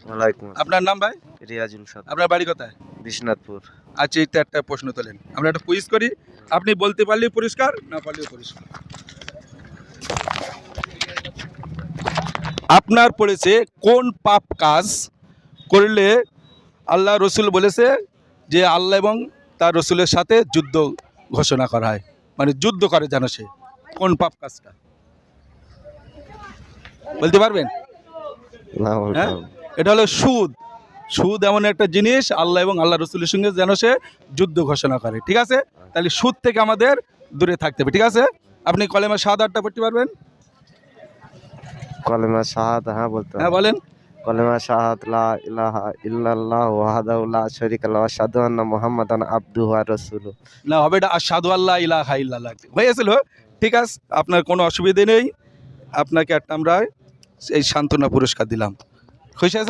ওয়ালাইকুম আসসালাম। আপনার নাম ভাই? রিয়াজুল সাদ, আপনার বাড়ি কোথায়? বিশ্বনাথপুর। আচ্ছা, এইটা একটা প্রশ্ন তোলেন, আমরা একটা কুইজ করি, আপনি বলতে পারলেই পুরস্কার, না পারলেও পুরস্কার। আপনার পড়েছে কোন পাপ কাজ করলে আল্লাহ রসুল বলেছে যে আল্লাহ এবং তার রসুলের সাথে যুদ্ধ ঘোষণা করা হয়, মানে যুদ্ধ করে যেন সে, কোন পাপ কাজটা বলতে পারবেন? না বলতে হ্যাঁ, পারবো না। এটা হলো সুদ। সুদ এমন একটা জিনিস, আল্লাহ এবং আল্লাহ রসুলের সঙ্গে যেন সে যুদ্ধ ঘোষণা করে, ঠিক আছে? তাহলে সুদ থেকে আমাদের দূরে থাকতে হবে, ঠিক আছে? আপনি কলেমা শাহাদাতটা পড়তে পারবেন? কলেমা শাহাদ, হ্যাঁ বলতে হ্যাঁ পারবো। বলেন। কলেমা শাহাদ লা ইলাহা ইল্লাল্লাহ ওয়াহদাহু লা শারীকা লাহু ওয়া আশহাদু আন্না মুহাম্মাদান আবদুহু ওয়া রাসূলুহু। না, হবে এটা আশহাদু আল্লা ইলাহা ইল্লাল্লাহ হয়েছিল। ঠিক আছে, আপনার কোনো অসুবিধে নেই, আপনাকে একটা আমরা এই সান্ত্বনা পুরস্কার দিলাম। খুশি আছেন?